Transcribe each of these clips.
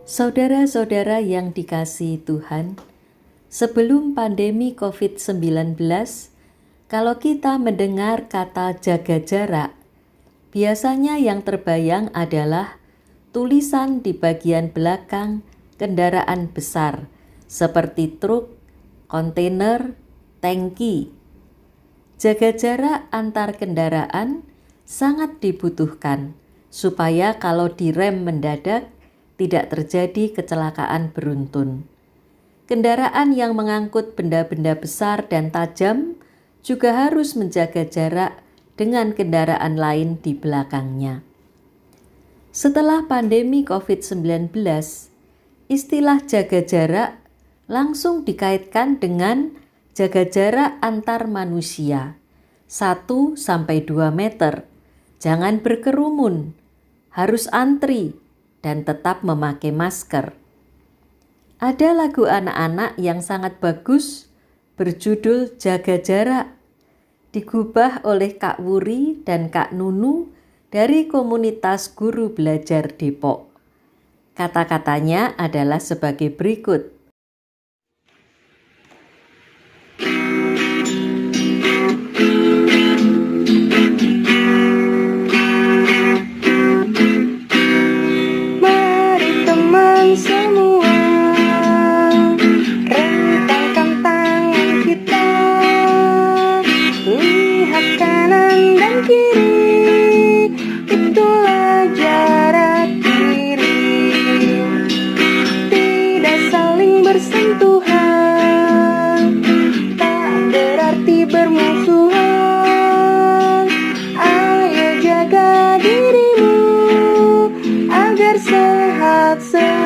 Saudara-saudara yang dikasihi Tuhan, sebelum pandemi COVID-19, kalau kita mendengar kata jaga jarak, biasanya yang terbayang adalah tulisan di bagian belakang kendaraan besar seperti truk, kontainer, tangki. Jaga jarak antar kendaraan sangat dibutuhkan supaya kalau direm mendadak tidak terjadi kecelakaan beruntun. Kendaraan yang mengangkut benda-benda besar dan tajam juga harus menjaga jarak dengan kendaraan lain di belakangnya. Setelah pandemi COVID-19, istilah jaga jarak langsung dikaitkan dengan jaga jarak antar manusia, 1-2 meter, jangan berkerumun, harus antri, dan tetap memakai masker. Ada lagu anak-anak yang sangat bagus berjudul Jaga Jarak, digubah oleh Kak Wuri dan Kak Nunu dari komunitas Guru Belajar Depok. Kata-katanya adalah sebagai berikut. Semua rentangkan tangan kita, lihat kanan dan kiri, itulah jarak diri. Tidak saling bersentuhan, tak berarti bermusuhan. Ayo jaga dirimu agar sehat selalu.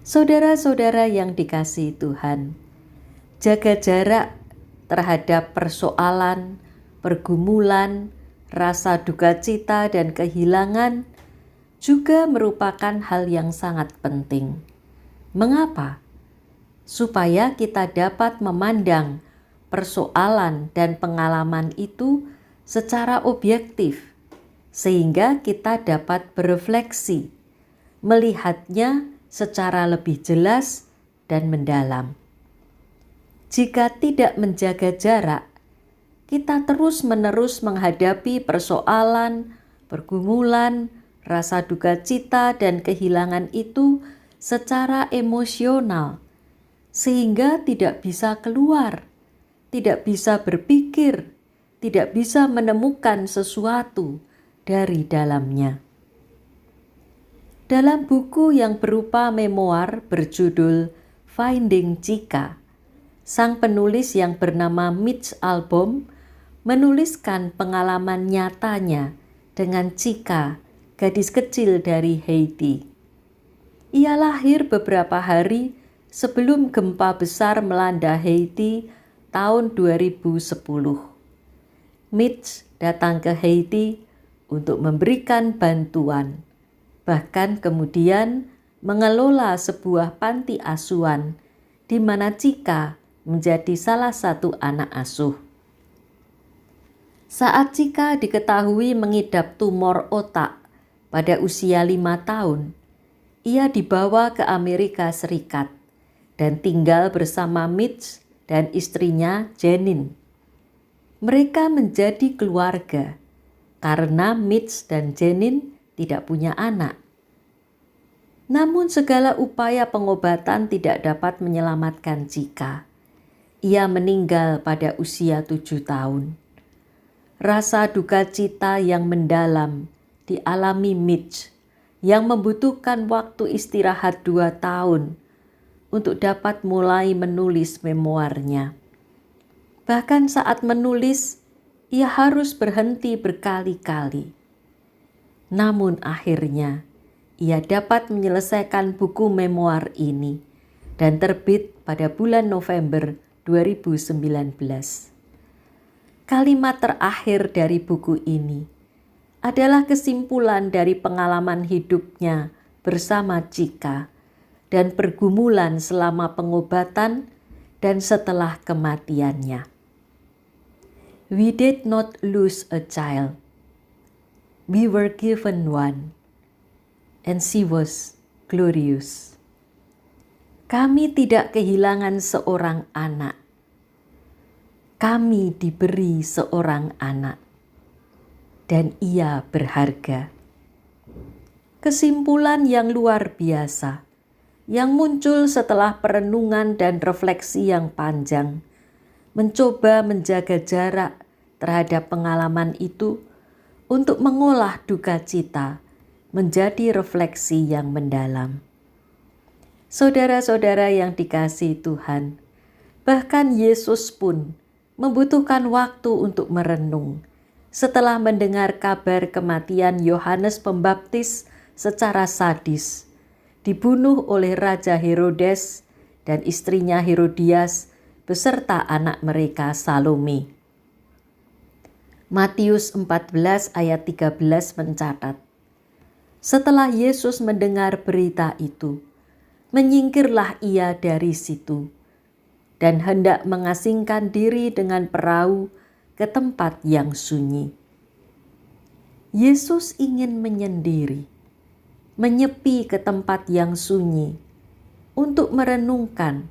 Saudara-saudara yang dikasihi Tuhan, jaga jarak terhadap persoalan, pergumulan, rasa duka cita dan kehilangan juga merupakan hal yang sangat penting. Mengapa? Supaya kita dapat memandang persoalan dan pengalaman itu secara objektif, sehingga kita dapat berefleksi, melihatnya secara lebih jelas dan mendalam. Jika tidak menjaga jarak, kita terus-menerus menghadapi persoalan, pergumulan, rasa duka cita dan kehilangan itu secara emosional, sehingga tidak bisa keluar, tidak bisa berpikir, tidak bisa menemukan sesuatu dari dalamnya. Dalam buku yang berupa memoir berjudul Finding Chika, sang penulis yang bernama Mitch Albom menuliskan pengalaman nyatanya dengan Chika, gadis kecil dari Haiti. Ia lahir beberapa hari sebelum gempa besar melanda Haiti tahun 2010. Mitch datang ke Haiti untuk memberikan bantuan, bahkan kemudian mengelola sebuah panti asuhan di mana Chika menjadi salah satu anak asuh. Saat Chika diketahui mengidap tumor otak pada usia 5 tahun, ia dibawa ke Amerika Serikat dan tinggal bersama Mitch dan istrinya Janine. Mereka menjadi keluarga karena Mitch dan Janine tidak punya anak. Namun segala upaya pengobatan tidak dapat menyelamatkan Chika. Ia meninggal pada usia 7 tahun. Rasa duka cita yang mendalam dialami Mitch yang membutuhkan waktu istirahat 2 tahun untuk dapat mulai menulis memoarnya. Bahkan saat menulis, ia harus berhenti berkali-kali. Namun akhirnya, ia dapat menyelesaikan buku memoir ini dan terbit pada bulan November 2019. Kalimat terakhir dari buku ini adalah kesimpulan dari pengalaman hidupnya bersama Chika dan pergumulan selama pengobatan dan setelah kematiannya. We did not lose a child. We were given one. and she was glorious. Kami tidak kehilangan seorang anak. Kami diberi seorang anak, dan ia berharga. Kesimpulan yang luar biasa yang muncul setelah perenungan dan refleksi yang panjang, mencoba menjaga jarak terhadap pengalaman itu untuk mengolah duka cita menjadi refleksi yang mendalam. Saudara-saudara yang dikasihi Tuhan, bahkan Yesus pun membutuhkan waktu untuk merenung setelah mendengar kabar kematian Yohanes Pembaptis secara sadis, dibunuh oleh Raja Herodes dan istrinya Herodias beserta anak mereka Salome. Matius 14 ayat 13 mencatat, setelah Yesus mendengar berita itu, menyingkirlah ia dari situ dan hendak mengasingkan diri dengan perahu ke tempat yang sunyi. Yesus ingin menyendiri, menyepi ke tempat yang sunyi untuk merenungkan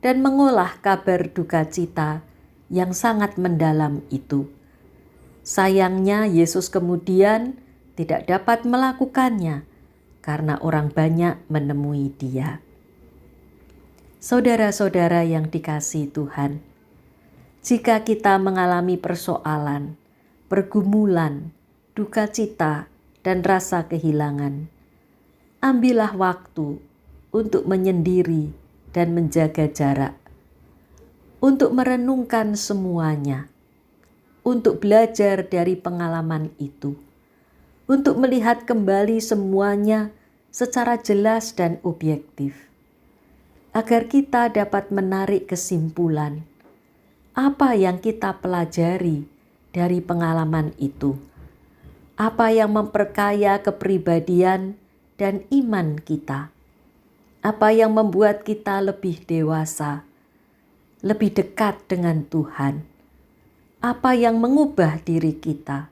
dan mengolah kabar duka cita yang sangat mendalam itu. Sayangnya Yesus kemudian tidak dapat melakukannya karena orang banyak menemui dia. Saudara-saudara yang dikasihi Tuhan, jika kita mengalami persoalan, pergumulan, duka cita, dan rasa kehilangan, ambillah waktu untuk menyendiri dan menjaga jarak, untuk merenungkan semuanya, untuk belajar dari pengalaman itu, untuk melihat kembali semuanya secara jelas dan objektif, agar kita dapat menarik kesimpulan apa yang kita pelajari dari pengalaman itu, apa yang memperkaya kepribadian dan iman kita, apa yang membuat kita lebih dewasa, lebih dekat dengan Tuhan, apa yang mengubah diri kita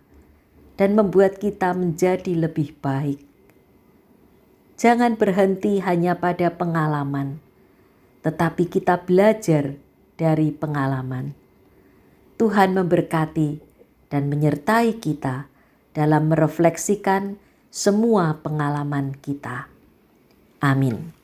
dan membuat kita menjadi lebih baik. Jangan berhenti hanya pada pengalaman, tetapi kita belajar dari pengalaman. Tuhan memberkati dan menyertai kita dalam merefleksikan semua pengalaman kita. Amin.